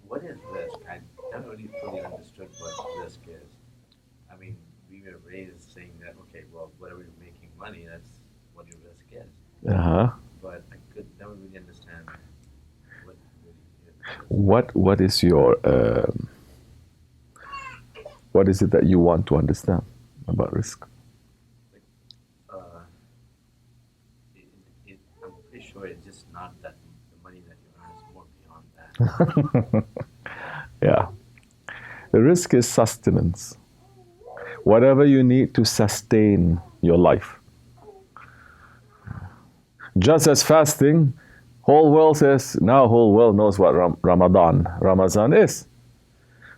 What is risk? I never really fully understood what risk is. I mean, we were raised saying that, okay, well, whatever you're making money, that's what your risk is. Uh-huh. But I could never really understand what really is. What is your what is it that you want to understand about risk? Like, uh, I'm pretty sure it's just not that the money that you earn is more beyond that. Yeah. The risk is sustenance. Whatever you need to sustain your life. Just as fasting, whole world says, now whole world knows what Ramadan is.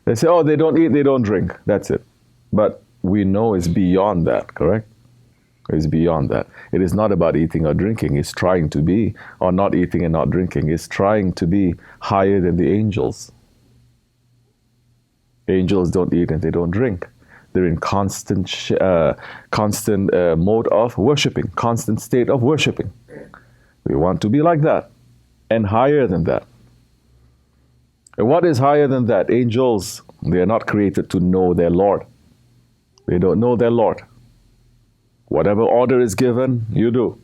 They say, oh, they don't eat, they don't drink. That's it. But we know it's beyond that, correct? It's beyond that. It is not about eating or drinking. It's trying to be, or not eating and not drinking. It's trying to be higher than the angels. Angels don't eat and they don't drink. They're in constant mode of worshipping, constant state of worshipping. We want to be like that and higher than that. And what is higher than that? Angels, they are not created to know their Lord. They don't know their Lord. Whatever order is given, you do.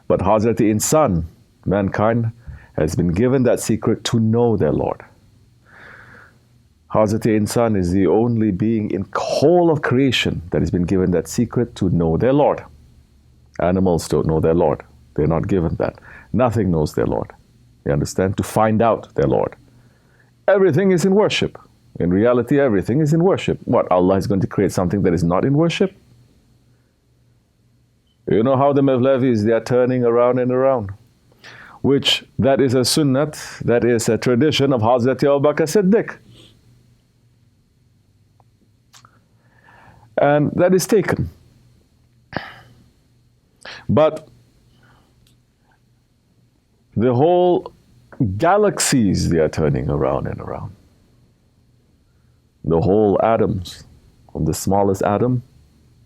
But Hazrati Insan, mankind, has been given that secret to know their Lord. Hazrati Insan is the only being in whole of creation that has been given that secret to know their Lord. Animals don't know their Lord. They're not given that. Nothing knows their Lord. You understand? To find out their Lord. Everything is in worship. In reality, everything is in worship. What, Allah is going to create something that is not in worship? You know how the Mevlevis, they are turning around and around. Which, that is a sunnat, that is a tradition of Hazrati Abu Bakr Siddiq. And that is taken. But the whole galaxies, they are turning around and around. The whole atoms, from the smallest atom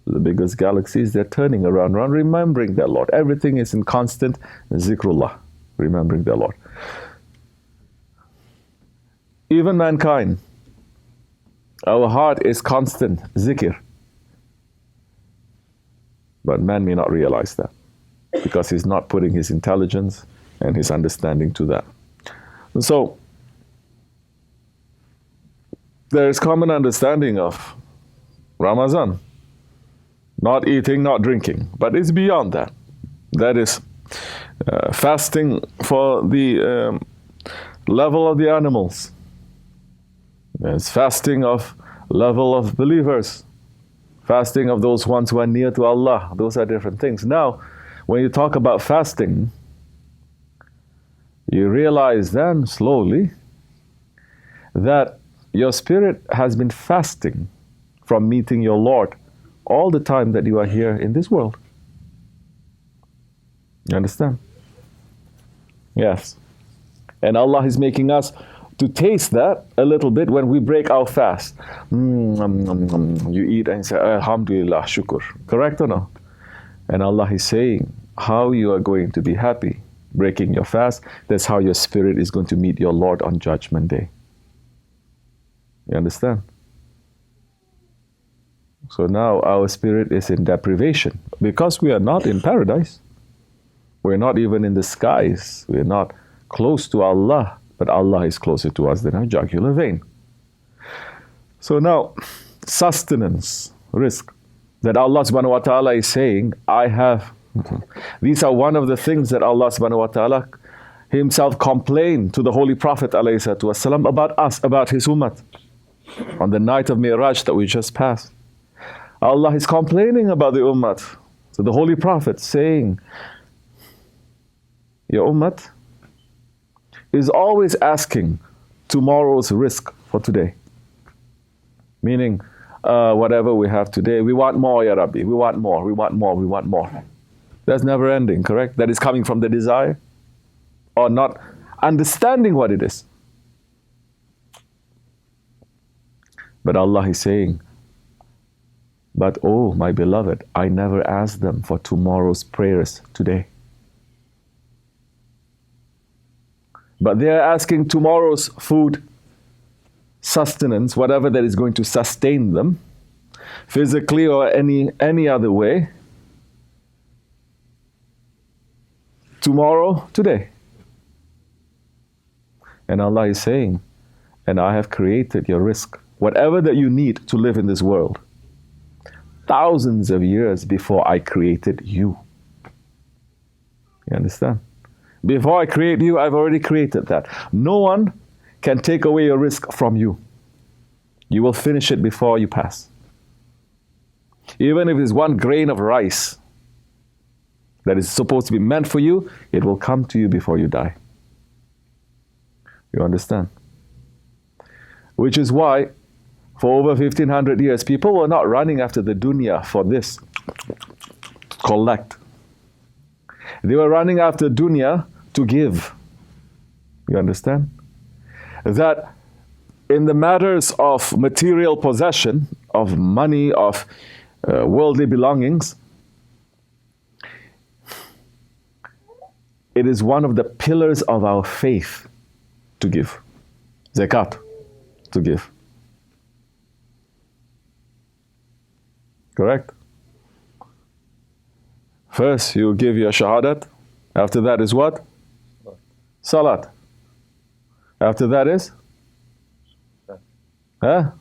to the biggest galaxies, they're turning around, remembering their Lord. Everything is in constant zikrullah, remembering their Lord. Even mankind, our heart is constant zikr. But man may not realize that because he's not putting his intelligence and his understanding to that. And so, there is common understanding of Ramadan. Not eating, not drinking. But it's beyond that. That is fasting for the level of the animals. It's fasting of level of believers. Fasting of those ones who are near to Allah. Those are different things. Now, when you talk about fasting, you realize then slowly that your spirit has been fasting from meeting your Lord all the time that you are here in this world. You understand? Yes. And Allah is making us to taste that a little bit when we break our fast. You eat and say, Alhamdulillah, shukr. Correct or not? And Allah is saying how you are going to be happy breaking your fast. That's how your spirit is going to meet your Lord on Judgment Day. You understand? So now our spirit is in deprivation because we are not in paradise. We're not even in the skies. We're not close to Allah. But Allah is closer to us than our jugular vein. So now, sustenance, rizq, that Allah subhanahu wa ta'ala is saying, I have. These are one of the things that Allah subhanahu wa ta'ala himself complained to the Holy Prophet ﷺ about us, about his ummah. On the night of Mi'raj that we just passed. Allah is complaining about the ummah. So the Holy Prophet saying, your ummah is always asking tomorrow's rizq for today. Meaning, whatever we have today, we want more, Ya Rabbi. We want more, we want more, we want more. That's never ending, correct? That is coming from the desire or not understanding what it is. But Allah is saying, but oh, my beloved, I never asked them for tomorrow's prayers today. But they are asking tomorrow's food, sustenance, whatever that is going to sustain them, physically or any other way. Tomorrow, today. And Allah is saying, and I have created your rizq, whatever that you need to live in this world, thousands of years before I created you. You understand? Before I create you, I've already created that. No one can take away your rizq from you. You will finish it before you pass. Even if it's one grain of rice that is supposed to be meant for you, it will come to you before you die. You understand? Which is why, for over 1500 years, people were not running after the dunya for this, collect. They were running after dunya to give. You understand? That in the matters of material possession, of money, of worldly belongings, it is one of the pillars of our faith to give. Zakat, to give. Correct? First, you give your shahadat. After that is what? Salat. After that is? Huh?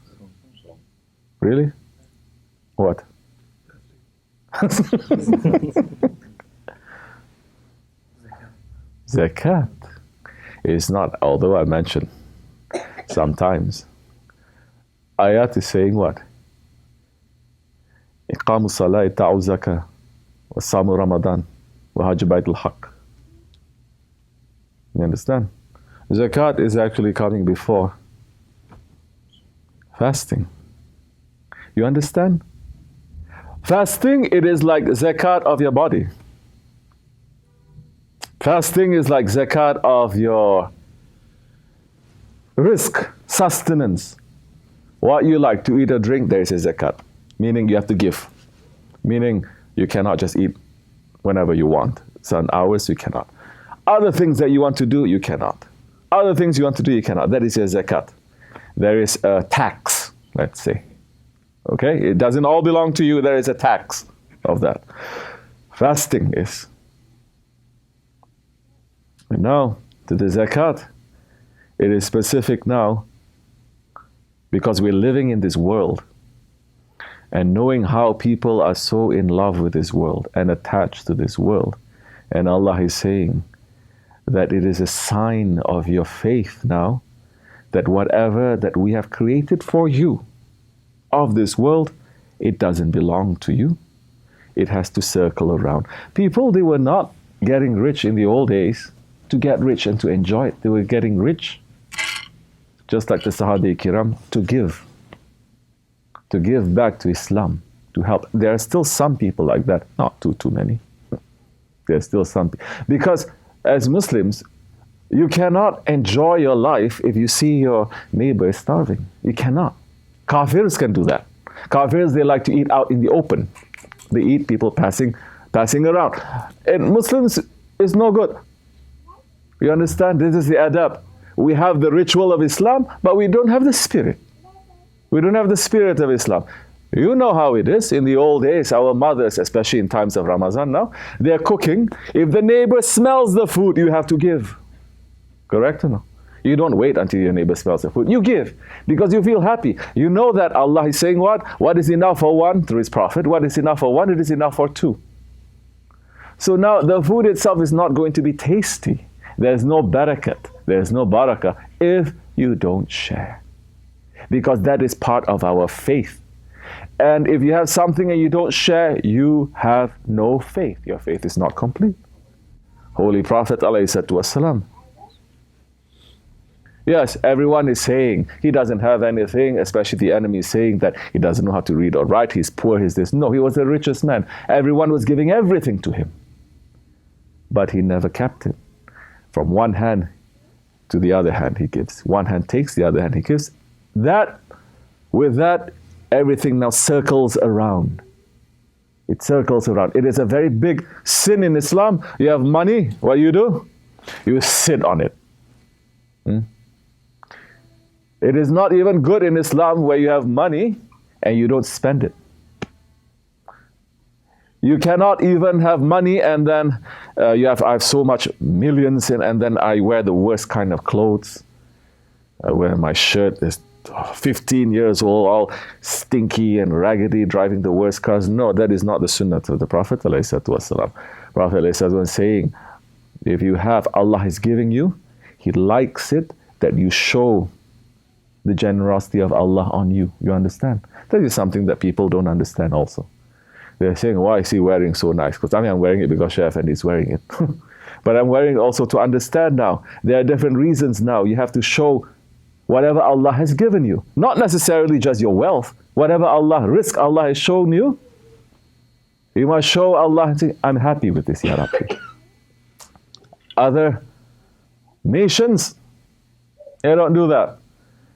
Really? What? Zakat is not, although I mentioned sometimes, ayat is saying what? إقام الصلاة إيتاء الزكاة وصوم رمضان وحج بيت الحق. You understand? Zakat is actually coming before fasting. You understand? Fasting, it is like zakat of your body. Fasting is like zakat of your rizq, sustenance. What you like to eat or drink, there is a zakat. Meaning you have to give. Meaning you cannot just eat whenever you want. Certain hours you cannot. Other things that you want to do, you cannot. Other things you want to do, you cannot. That is your zakat. There is a tax, let's say. Okay? It doesn't all belong to you. There is a tax of that. Fasting is. And now, to the zakat, it is specific now because we're living in this world and knowing how people are so in love with this world and attached to this world. And Allah is saying that it is a sign of your faith now that whatever that we have created for you of this world, it doesn't belong to you. It has to circle around. People, they were not getting rich in the old days to get rich and to enjoy it. They were getting rich, just like the Sahabi-Kiram, to give back to Islam, to help. There are still some people like that, not too many. There are still some people. Because as Muslims, you cannot enjoy your life if you see your neighbor starving. You cannot. Kafirs can do that. Kafirs, they like to eat out in the open. They eat people passing around. And Muslims is no good. You understand? This is the adab. We have the ritual of Islam, but we don't have the spirit. We don't have the spirit of Islam. You know how it is. In the old days, our mothers, especially in times of Ramadan now, they're cooking. If the neighbor smells the food, you have to give. Correct or no? You don't wait until your neighbor smells the food. You give because you feel happy. You know that Allah is saying what? What is enough for one through His Prophet? What is enough for one? It is enough for two. So now the food itself is not going to be tasty. There's no barakat. There's no barakah if you don't share. Because that is part of our faith. And if you have something and you don't share, you have no faith. Your faith is not complete. Holy Prophet ﷺ. Yes, everyone is saying he doesn't have anything, especially the enemy is saying that he doesn't know how to read or write, he's poor, he's this. No, he was the richest man. Everyone was giving everything to him. But he never kept it. From one hand to the other hand he gives. One hand takes, the other hand he gives. With that, everything now circles around. It circles around. It is a very big sin in Islam. You have money, what do? You sit on it. It is not even good in Islam where you have money and you don't spend it. You cannot even have money and then I have so much millions and then I wear the worst kind of clothes. I wear my shirt is 15 years old, all stinky and raggedy, driving the worst cars. No, that is not the sunnah of the Prophet ﷺ. Prophet ﷺ was saying, if you have, Allah is giving you, He likes it that you show the generosity of Allah on you. You understand? That is something that people don't understand also. They're saying, why is he wearing so nice? Because I'm wearing it because Shaykh and he's wearing it. But I'm wearing it also to understand now. There are different reasons now. You have to show whatever Allah has given you. Not necessarily just your wealth. Whatever rizq Allah has shown you, you must show Allah and say, I'm happy with this, Ya Rabbi. Other nations, they don't do that.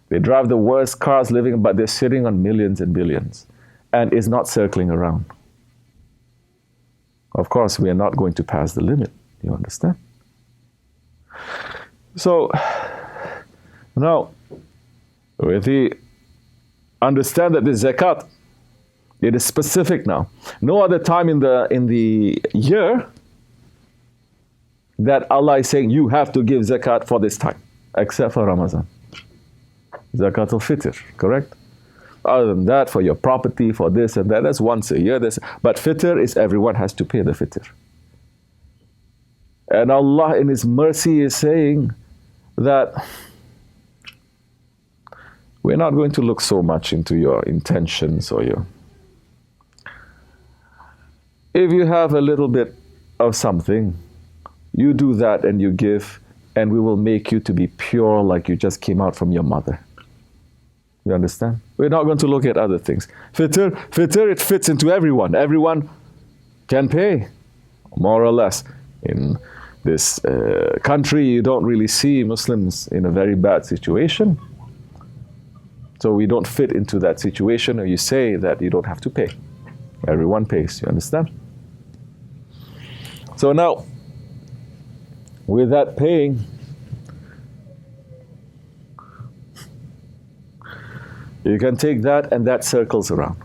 They drive the worst cars living, but they're sitting on millions and billions. And it's not circling around. Of course, we are not going to pass the limit. You understand? So, now, with the understand that the zakat, it is specific now. No other time in the year that Allah is saying you have to give zakat for this time, except for Ramadan. Zakat al-Fitr, correct? Other than that, for your property, for this and that, that's once a year. But Fitr is everyone has to pay the Fitr. And Allah in His mercy is saying that we're not going to look so much into your intentions or your... If you have a little bit of something, you do that and you give, and we will make you to be pure like you just came out from your mother. You understand? We're not going to look at other things. Fitr, it fits into everyone. Everyone can pay, more or less. In this country, you don't really see Muslims in a very bad situation. So we don't fit into that situation, or you say that you don't have to pay. Everyone pays, you understand? So now, with that paying, you can take that and that circles around.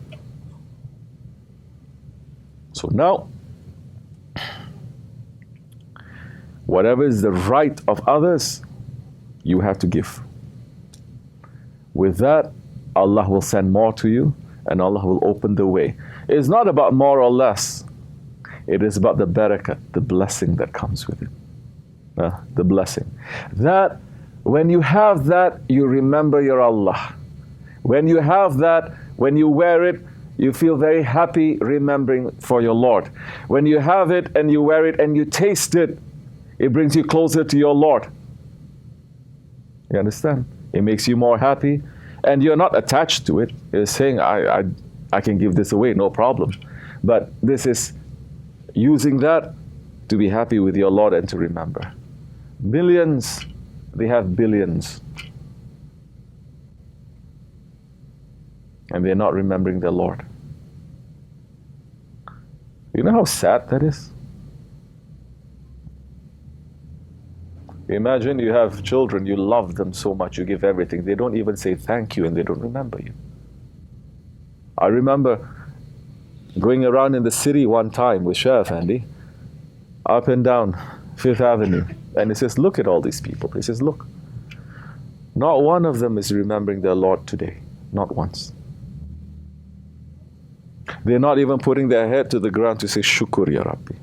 So now, whatever is the right of others, you have to give. With that, Allah will send more to you and Allah will open the way. It's not about more or less. It is about the barakah, the blessing that comes with it. The blessing. That, when you have that, you remember your Allah. When you have that, when you wear it, you feel very happy remembering for your Lord. When you have it and you wear it and you taste it, it brings you closer to your Lord. You understand? It makes you more happy and you're not attached to it. You're saying, I can give this away, no problem. But this is using that to be happy with your Lord and to remember. Millions, they have billions. And they're not remembering their Lord. You know how sad that is? Imagine you have children, you love them so much, you give everything. They don't even say thank you and they don't remember you. I remember going around in the city one time with Shaykh Efendi, up and down 5th Avenue. And he says, look at all these people. He says, look, not one of them is remembering their Lord today. Not once. They're not even putting their head to the ground to say, Shukr, Ya Rabbi.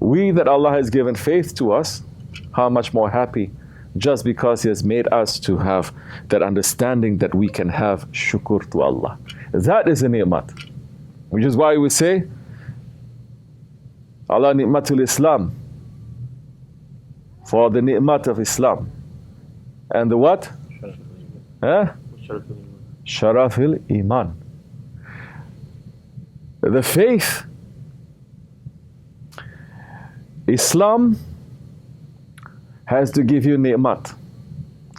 We that Allah has given faith to us, how much more happy just because He has made us to have that understanding that we can have shukr to Allah. That is a ni'mat. Which is why we say, Allah ni'matul Islam, for the ni'mat of Islam. And the what? Sharafil Iman. The faith, Islam has to give you ni'mat.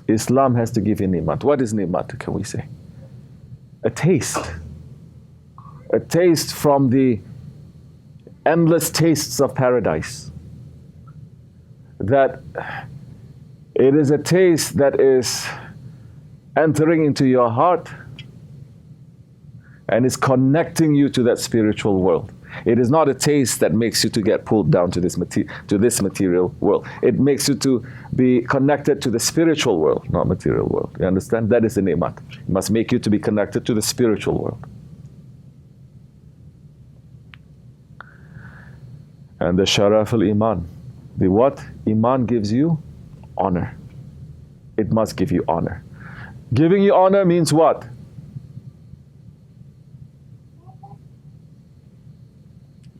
Islam has to give you ni'mat. What is ni'mat, can we say? A taste. A taste from the endless tastes of paradise. that it is a taste that is entering into your heart and is connecting you to that spiritual world. It is not a taste that makes you to get pulled down to this material world. It makes you to be connected to the spiritual world, not material world. You understand? That is the ni'mat. It must make you to be connected to the spiritual world. And the sharaf al-iman. The what? Iman gives you honor. It must give you honor. Giving you honor means what?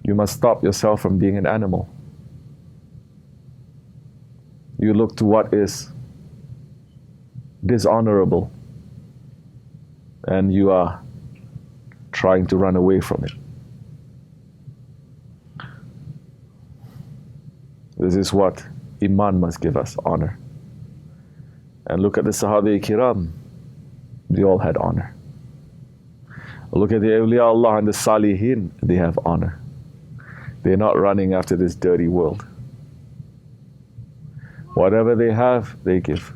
You must stop yourself from being an animal. You look to what is dishonorable, and you are trying to run away from it. This is what Iman must give us, honor. And look at the Sahabi-Kiram. They all had honor. Look at the awliya Allah and the Salihin. They have honor. They're not running after this dirty world. Whatever they have, they give.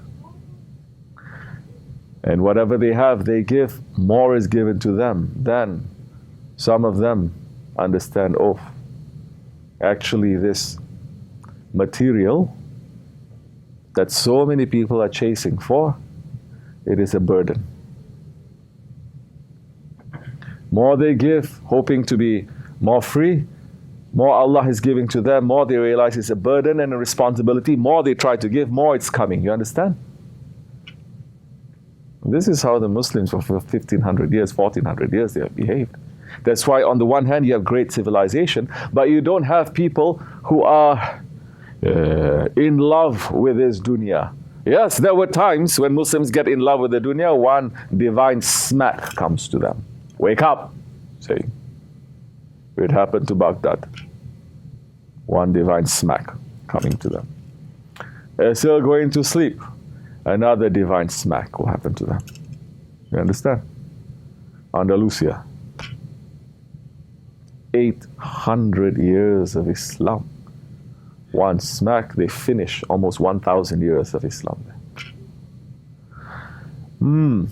And whatever they have, they give. More is given to them. Then some of them understand, oh, actually this material that so many people are chasing for, it is a burden. More they give, hoping to be more free, more Allah is giving to them, more they realize it's a burden and a responsibility, more they try to give, more it's coming. You understand? This is how the Muslims for 1500 years, 1400 years, they have behaved. That's why on the one hand you have great civilization, but you don't have people who are in love with this dunya. Yes, there were times when Muslims get in love with the dunya, one divine smack comes to them. Wake up, say. It happened to Baghdad. One divine smack coming to them. They're still going to sleep. Another divine smack will happen to them. You understand? Andalusia. 800 years of Islam. One smack, they finish almost 1,000 years of Islam.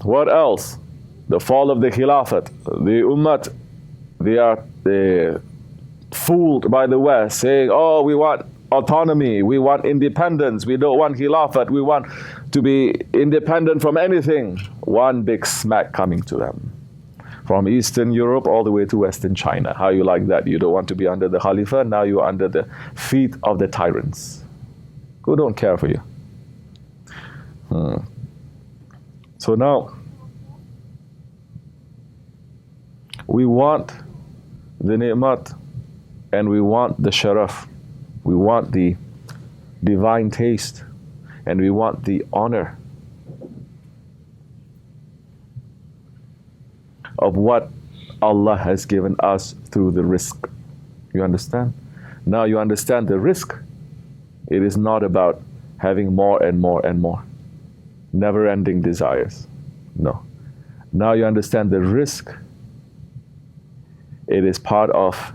What else? The fall of the Khilafat. The Ummah, they are fooled by the West, saying, oh, we want autonomy, we want independence, we don't want Khilafat, we want to be independent from anything. One big smack coming to them. From Eastern Europe all the way to Western China. How you like that? You don't want to be under the Khalifa, now you're under the feet of the tyrants who don't care for you. So now, we want the ni'mat and we want the sharaf. We want the divine taste and we want the honor of what Allah has given us through the rizq. You understand? Now you understand the rizq. It is not about having more and more and more. Never-ending desires. No. Now you understand the rizq. It is part of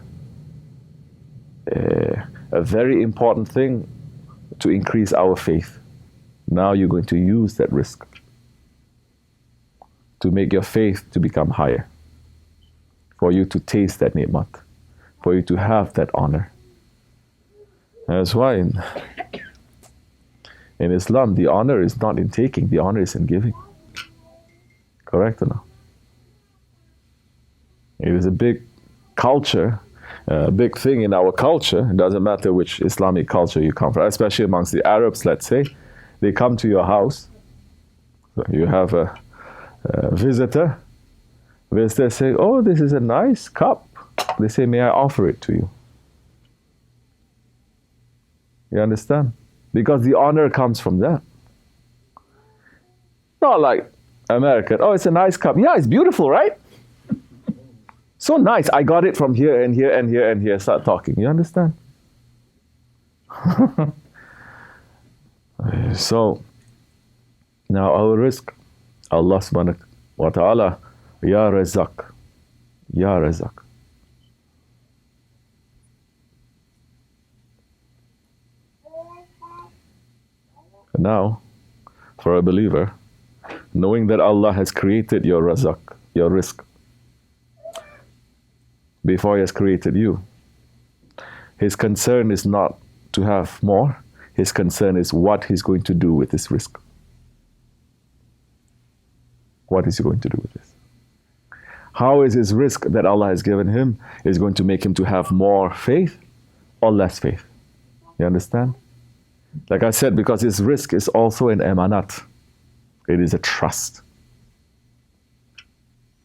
a very important thing to increase our faith. Now you're going to use that rizq to make your faith to become higher, for you to taste that ni'mat, for you to have that honor. That's why in Islam, the honor is not in taking, the honor is in giving. Correct or no? It is a big culture, a big thing in our culture. It doesn't matter which Islamic culture you come from, especially amongst the Arabs, let's say. They come to your house, so you have a visitor say, oh, this is a nice cup. They say, may I offer it to you? You understand? Because the honor comes from that. Not like American, oh, it's a nice cup. Yeah, it's beautiful, right? So nice. I got it from here and here and here and here. Start talking. You understand? So, now our rizq, Allah subhanahu wa ta'ala, Ya Razak, Ya Razak. And now, for a believer, knowing that Allah has created your rizq, before He has created you, His concern is not to have more. His concern is what He's going to do with this rizq. What is He going to do with this? How is His rizq that Allah has given Him is going to make Him to have more faith or less faith? You understand? Like I said, because His rizq is also an emanat. It is a trust.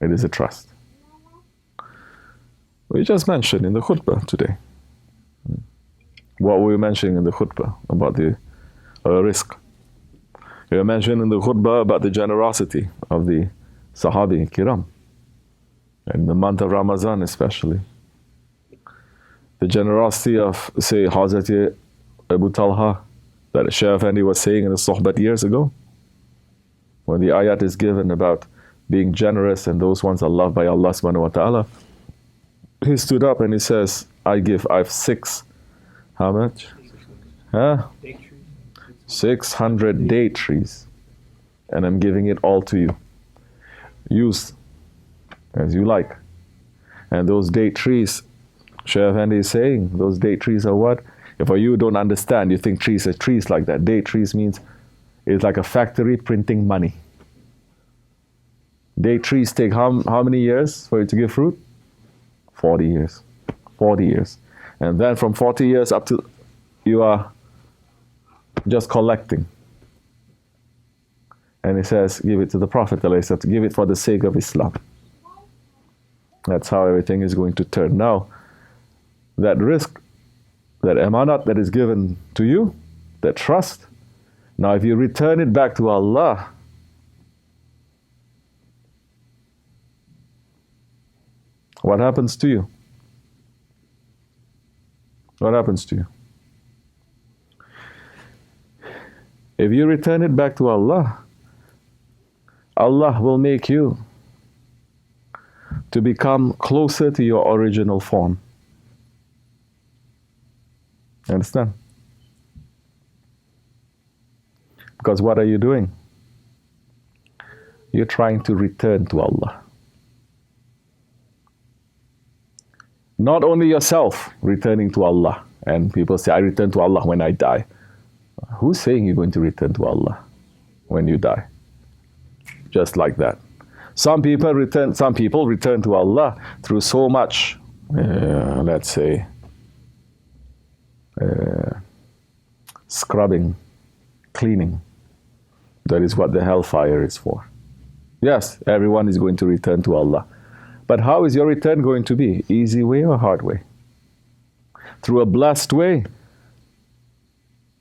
It is a trust. We just mentioned in the khutbah today. What were we mentioning in the khutbah about the rizq? We were mentioning in the khutbah about the generosity of the Sahabi Kiram. In the month of Ramadan especially. The generosity of, say, Hazrat Abu Talha, that Shaykh Efendi was saying in the Sohbat years ago. When the ayat is given about being generous and those ones are loved by Allah subhanahu wa ta'ala, he stood up and he says, I have 6, how much? 600 date trees. And I'm giving it all to you. Use as you like. And those date trees, Shaykh Efendi is saying, those date trees are what? If you don't understand, you think trees are trees like that. Date trees means it's like a factory printing money. Date trees take how many years for it to give fruit? 40 years. 40 years. And then from 40 years up to, you are just collecting. And he says, give it to the Prophet, to give it for the sake of Islam. That's how everything is going to turn. Now, that rizq, that emanat that is given to you, that trust, now if you return it back to Allah, what happens to you? What happens to you? If you return it back to Allah, Allah will make you to become closer to your original form. Understand? Because what are you doing? You're trying to return to Allah. Not only yourself returning to Allah, and people say, I return to Allah when I die. Who's saying you're going to return to Allah when you die? Just like that. Some people return to Allah through so much, let's say, scrubbing, cleaning. That is what the hellfire is for. Yes, everyone is going to return to Allah. But how is your return going to be? Easy way or hard way? Through a blessed way?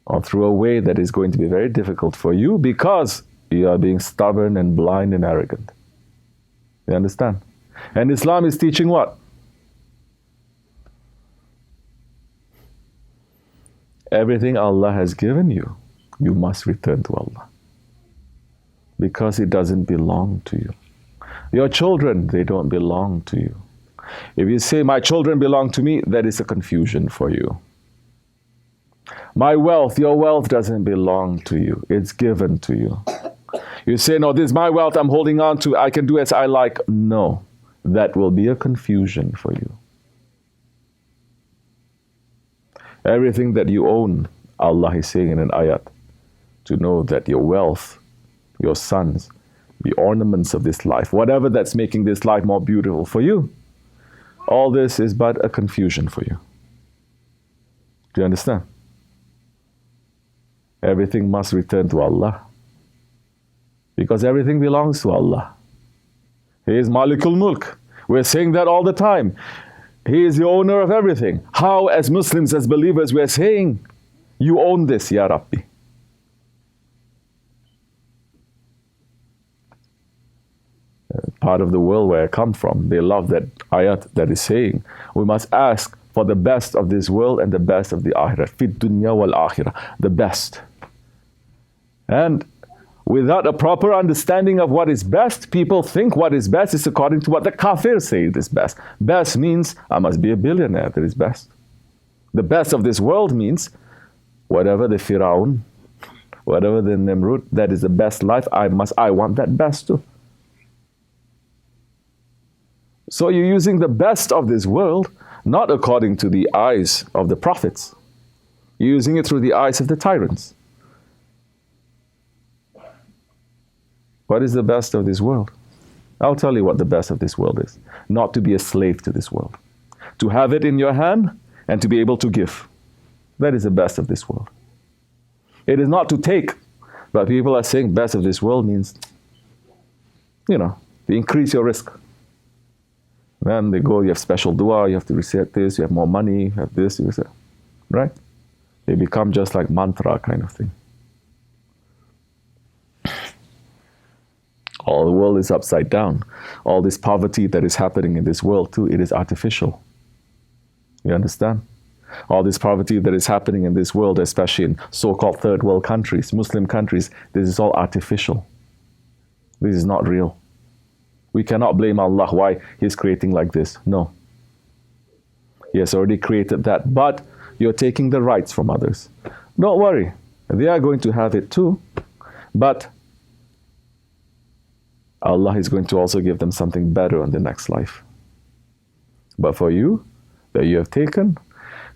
Or through a way that is going to be very difficult for you because you are being stubborn and blind and arrogant. You understand? And Islam is teaching what? Everything Allah has given you, you must return to Allah. Because it doesn't belong to you. Your children, they don't belong to you. If you say, my children belong to me, that is a confusion for you. My wealth, your wealth doesn't belong to you. It's given to you. You say, no, this is my wealth, I'm holding on to, I can do as I like. No, that will be a confusion for you. Everything that you own, Allah is saying in an ayat, to know that your wealth, your sons, the ornaments of this life, whatever that's making this life more beautiful for you, all this is but a confusion for you. Do you understand? Everything must return to Allah. Because everything belongs to Allah. He is Malikul Mulk. We're saying that all the time. He is the owner of everything. How, as Muslims, as believers, we're saying, you own this, Ya Rabbi. Part of the world where I come from, they love that ayat that is saying, we must ask for the best of this world and the best of the akhirah. Fit dunya wal akhirah. The best. And without a proper understanding of what is best, people think what is best is according to what the kafir say is best. Best means, I must be a billionaire, that is best. The best of this world means, whatever the Firaun, Whatever the Nimrud, that is the best life, I want that best too. So you're using the best of this world, not according to the eyes of the prophets. You're using it through the eyes of the tyrants. What is the best of this world? I'll tell you what the best of this world is. Not to be a slave to this world. To have it in your hand and to be able to give. That is the best of this world. It is not to take. But people are saying best of this world means, to increase your rizq. Then they go, you have special dua, you have to recite this, you have more money, you have this, you have that. Right? They become just like mantra kind of thing. All the world is upside down. All this poverty that is happening in this world too, it is artificial. You understand? All this poverty that is happening in this world, especially in so-called third world countries, Muslim countries, this is all artificial. This is not real. We cannot blame Allah why He's creating like this. No. He has already created that, but you're taking the rights from others. Don't worry. They are going to have it too, but Allah is going to also give them something better in the next life. But for you, that you have taken,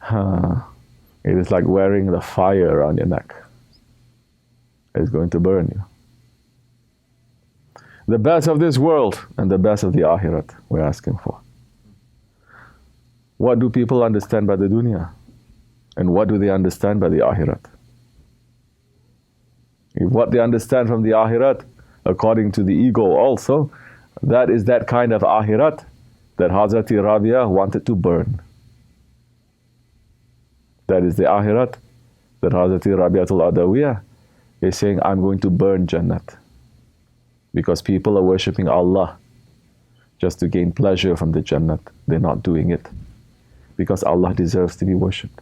it is like wearing the fire on your neck. It's going to burn you. The best of this world and the best of the akhirat we're asking for. What do people understand by the dunya? And what do they understand by the akhirat? If what they understand from the akhirat, according to the ego also, that is that kind of akhirat that Hazrati Rabia wanted to burn. That is the akhirat that Hazrati Rabiatul Adawiyah is saying, I'm going to burn Jannat. Because people are worshipping Allah just to gain pleasure from the Jannat. They're not doing it because Allah deserves to be worshipped.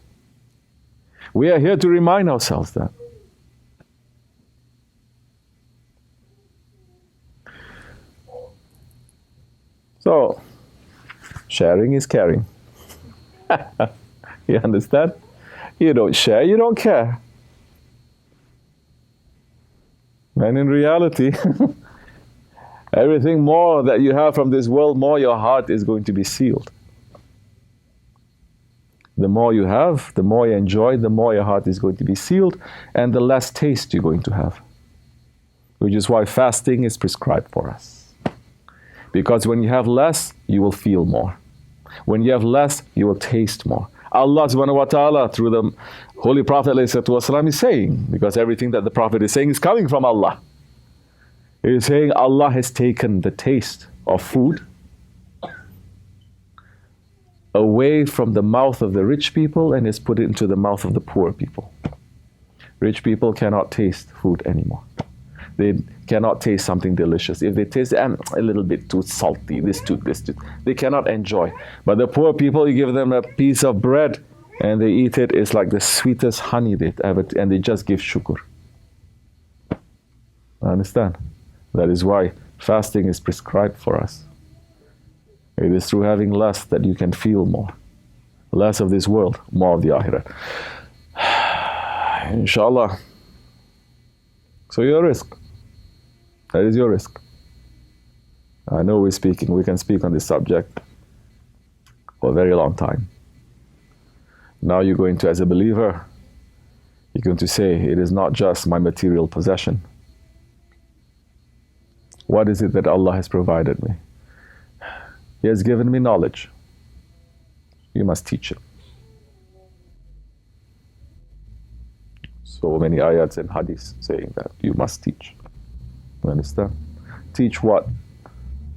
We are here to remind ourselves that. So, sharing is caring. You understand? You don't share, you don't care. And in reality, everything more that you have from this world, more your heart is going to be sealed. The more you have, the more you enjoy, the more your heart is going to be sealed, and the less taste you're going to have. Which is why fasting is prescribed for us. Because when you have less, you will feel more. When you have less, you will taste more. Allah subhanahu wa ta'ala, through the Holy Prophet ﷺ, is saying, because everything that the Prophet is saying is coming from Allah. He is saying Allah has taken the taste of food away from the mouth of the rich people and has put it into the mouth of the poor people. Rich people cannot taste food anymore. They cannot taste something delicious. If they taste a little bit too salty, this too, they cannot enjoy. But the poor people, you give them a piece of bread and they eat it, it's like the sweetest honey they've ever, and they just give shukr. Understand? That is why fasting is prescribed for us. It is through having less that you can feel more. Less of this world, more of the akhirat. Inshallah. So your rizq. That is your rizq. I know we can speak on this subject for a very long time. Now you're going to, as a believer, you're going to say, it is not just my material possession. What is it that Allah has provided me? He has given me knowledge. You must teach it. So many ayats and hadiths saying that you must teach. You understand? Teach what?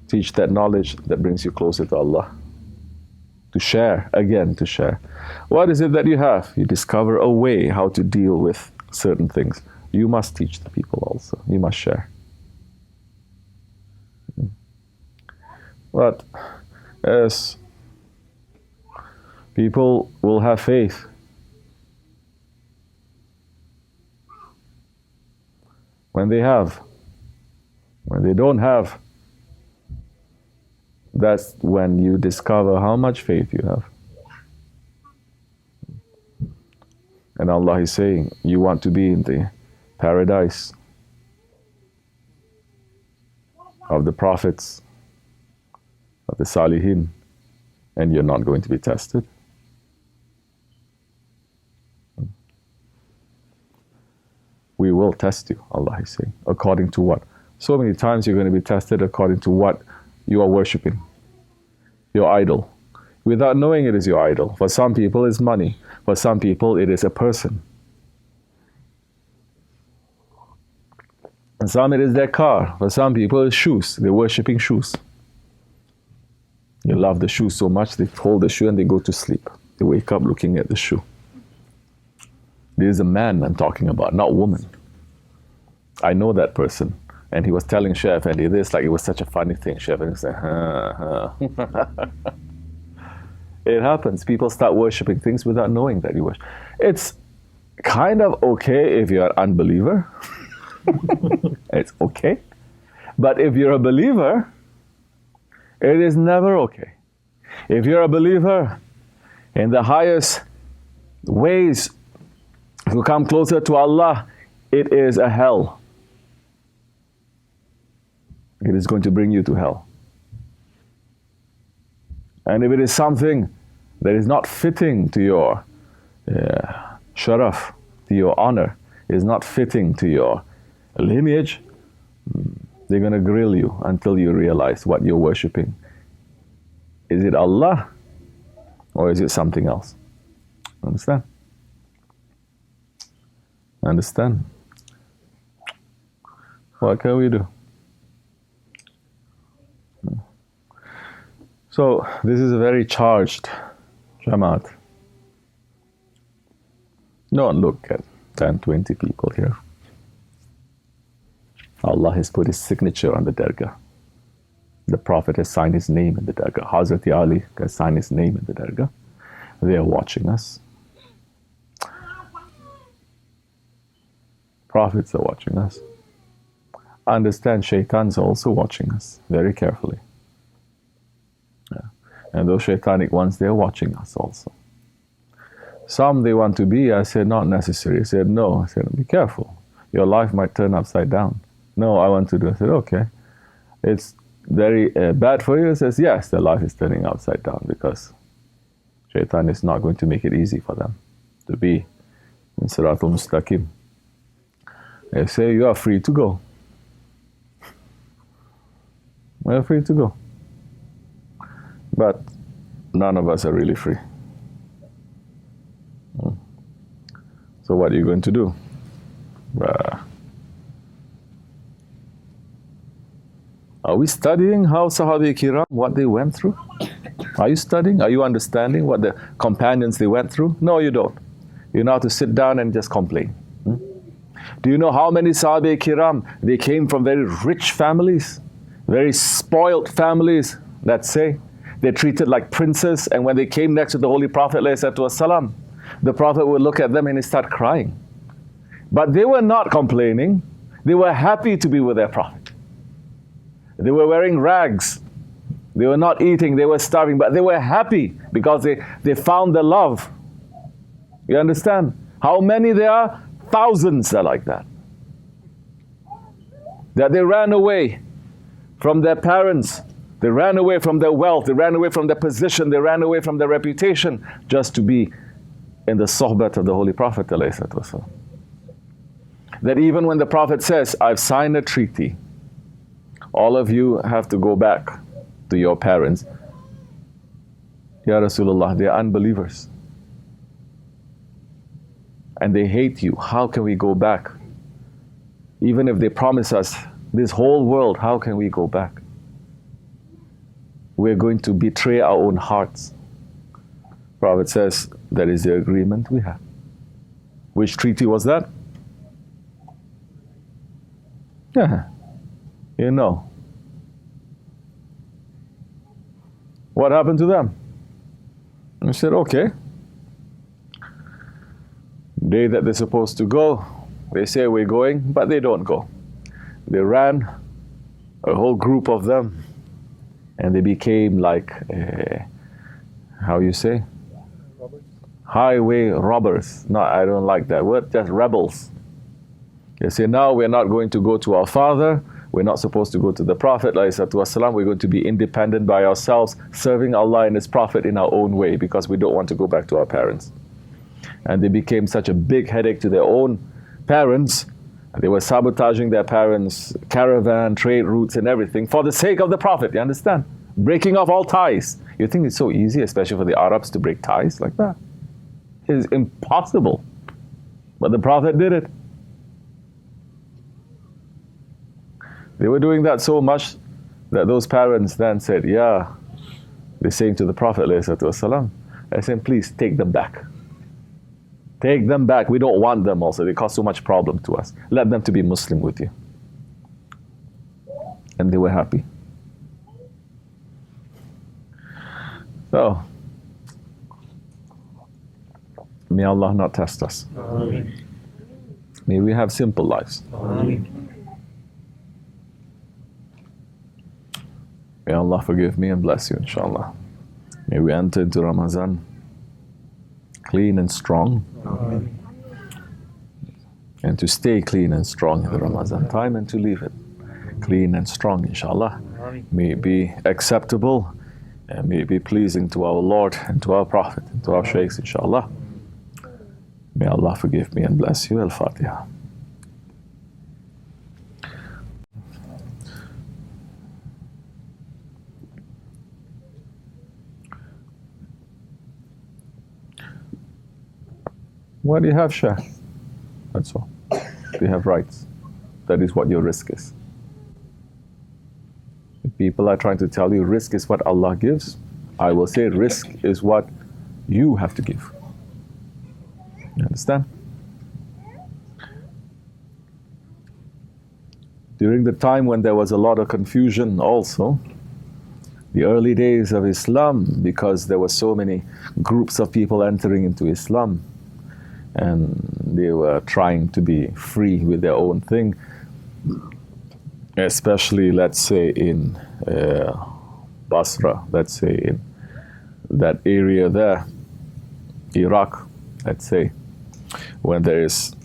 Teach that knowledge that brings you closer to Allah. To share, again to share. What is it that you have? You discover a way how to deal with certain things. You must teach the people also. You must share. But as people will have faith, when they have, when they don't have, that's when you discover how much faith you have. And Allah is saying, you want to be in the paradise of the prophets, of the Salihin, and you're not going to be tested? We will test you, Allah is saying. According to what? So many times you're going to be tested according to what you are worshipping. Your idol. Without knowing it is your idol. For some people it's money. For some people it is a person. For some it is their car. For some people it's shoes. They're worshipping shoes. They love the shoe so much, they hold the shoe and they go to sleep. They wake up looking at the shoe. This is a man I'm talking about, not woman. I know that person. And he was telling Shaykh Efendi this, like it was such a funny thing. Shaykh Efendi said, It happens. People start worshipping things without knowing that you worship. It's kind of okay if you're an unbeliever. It's okay. But if you're a believer, it is never okay. If you're a believer in the highest ways to come closer to Allah, it is a hell. It is going to bring you to hell. And if it is something that is not fitting to your sharaf, to your honor, is not fitting to your lineage, they're going to grill you until you realize what you're worshipping. Is it Allah or is it something else? Understand? Understand? What can we do? So, this is a very charged Jamaat. Don't look at 10, 20 people here. Allah has put His signature on the Dergah. The Prophet has signed his name in the Dergah. Hazrat Ali has signed his name in the Dergah. They are watching us. Prophets are watching us. Understand, shaitans are also watching us very carefully. Yeah. And those shaitanic ones, they're watching us also. Some they want to be, I said, not necessary. I said, no. I said, be careful. Your life might turn upside down. No, I want to do. I said, okay. It's very bad for you. He says, yes, their life is turning upside down because shaitan is not going to make it easy for them to be in Siratul Mustaqim. They say, you are free to go. We are free to go. But none of us are really free. So what are you going to do? Are we studying how Sahabi-Kiram, what they went through? Are you studying? Are you understanding what the companions they went through? No, you don't. You know how to sit down and just complain. Do you know how many Sahabi-Kiram, they came from very rich families, very spoiled families, let's say. They're treated like princes, and when they came next to the Holy Prophet ﷺ, the Prophet would look at them and he'd start crying. But they were not complaining. They were happy to be with their Prophet. They were wearing rags. They were not eating, they were starving, but they were happy because they found the love. You understand? How many there are? Thousands are like that. That they ran away from their parents. They ran away from their wealth. They ran away from their position. They ran away from their reputation just to be in the sohbat of the Holy Prophet ﷺ. That even when the Prophet says, I've signed a treaty, all of you have to go back to your parents. Ya Rasulullah, they are unbelievers. And they hate you. How can we go back? Even if they promise us this whole world, how can we go back? We're going to betray our own hearts. Prophet says, that is the agreement we have. Which treaty was that? Yeah, you know. What happened to them? I said, okay. Day that they're supposed to go, they say we're going, but they don't go. They ran, a whole group of them, and they became like, how you say? Robbers. Highway robbers. No, I don't like that word, just rebels. They say, now we're not going to go to our father, we're not supposed to go to the Prophet, ﷺ. We're going to be independent by ourselves, serving Allah and His Prophet in our own way, because we don't want to go back to our parents. And they became such a big headache to their own parents, and they were sabotaging their parents' caravan, trade routes and everything for the sake of the Prophet, you understand? Breaking off all ties. You think it's so easy, especially for the Arabs, to break ties like that? It is impossible. But the Prophet did it. They were doing that so much that those parents then said, yeah, they're saying to the Prophet, ﷺ, they're saying, please take them back. Take them back. We don't want them also. They cause so much problem to us. Let them to be Muslim with you. And they were happy. So, may Allah not test us. Ameen. May we have simple lives. Ameen. May Allah forgive me and bless you, inshallah. May we enter into Ramadan clean and strong, Ameen. and to stay clean and strong in the Ramadan time, and to leave it clean and strong, inshallah. May it be acceptable, and may it be pleasing to our Lord and to our Prophet and to our Shaykhs, inshallah. May Allah forgive me and bless you. Al-Fatiha. What do you have, Shaykh? That's all. You have rights. That is what your rizq is. If people are trying to tell you rizq is what Allah gives, I will say rizq is what you have to give. You understand? During the time when there was a lot of confusion also, the early days of Islam, because there were so many groups of people entering into Islam, and they were trying to be free with their own thing, especially, let's say, in Basra, let's say, in that area there, Iraq, let's say, when there is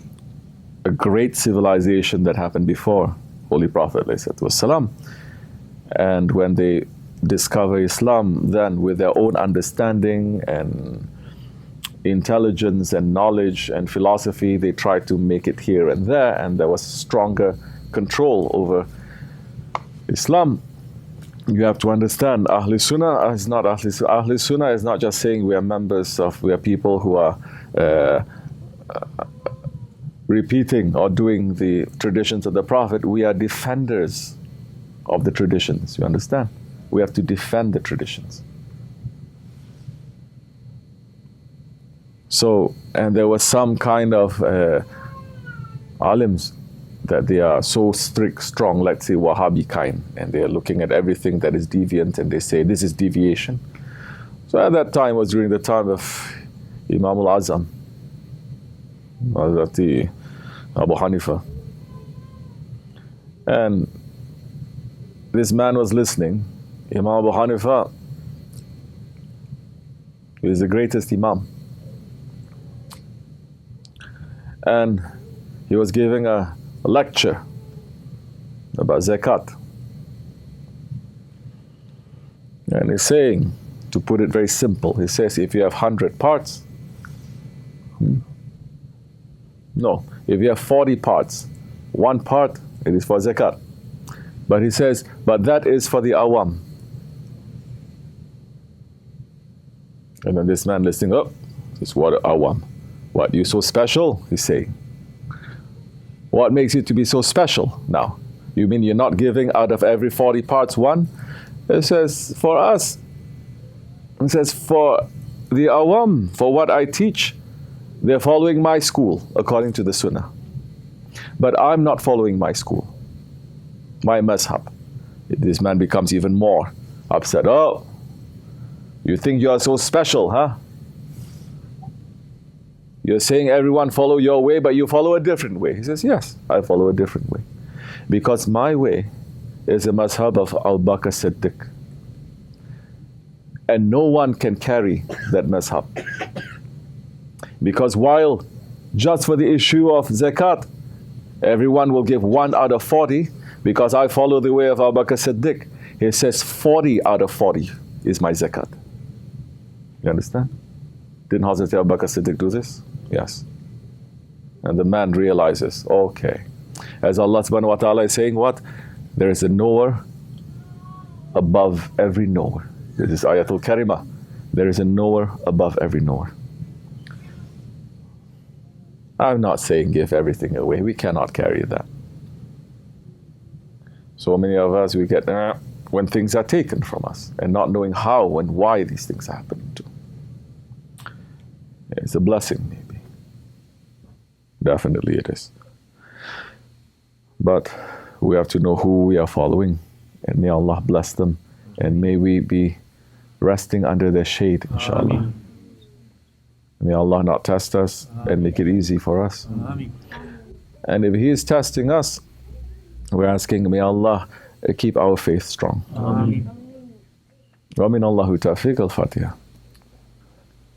a great civilization that happened before Holy Prophet ﷺ, and when they discover Islam, then with their own understanding and intelligence and knowledge and philosophy, they tried to make it here and there, and there was stronger control over Islam. You have to understand, Ahl Sunnah is not Ahl Sunnah. Ahl Sunnah is not just saying we are people who are repeating or doing the traditions of the Prophet. We are defenders of the traditions, you understand? We have to defend the traditions. So, and there was some kind of alims that they are so strict, strong, let's say Wahhabi kind, and they are looking at everything that is deviant and they say this is deviation. So at that time was during the time of Imam al-Azam, Hazrati Abu Hanifa. And this man was listening. Imam Abu Hanifa is the greatest Imam. And he was giving a lecture about zakat. And he's saying, to put it very simple, he says, if you have 100 parts, no, if you have 40 parts, one part, it is for zakat. But he says, but that is for the awam. And then this man listening, oh, this what awam. What, you so special? He's saying. What makes you to be so special now? You mean you're not giving out of every 40 parts one? It says, for us. It says, for the awam, for what I teach, they're following my school, according to the sunnah. But I'm not following my school, my mazhab. This man becomes even more upset. Oh, you think you are so special, huh? You're saying everyone follow your way, but you follow a different way. He says, yes, I follow a different way. Because my way is the mazhab of Abu Bakr Siddiq. And no one can carry that mazhab. Because while just for the issue of zakat, Everyone will give 1 out of 40 because I follow the way of Abu Bakr Siddiq. He says 40 out of 40 is my zakat. You understand? Didn't Hazrat Abu Bakr Siddiq do this? Yes. And the man realizes, okay, as Allah subhanahu wa ta'ala is saying what? There is a knower above every knower. This is Ayatul Karimah. There is a knower above every knower. I'm not saying give everything away. We cannot carry that. So many of us, we get when things are taken from us and not knowing how and why these things are happening to. It's a blessing, maybe. Definitely it is. But we have to know who we are following, and may Allah bless them, and may we be resting under their shade, inshallah. Ameen. May Allah not test us and make it easy for us. Ameen. And if He is testing us, we're asking, may Allah keep our faith strong. Ameen. Wa min Allahu tawfiq al-Fatiha.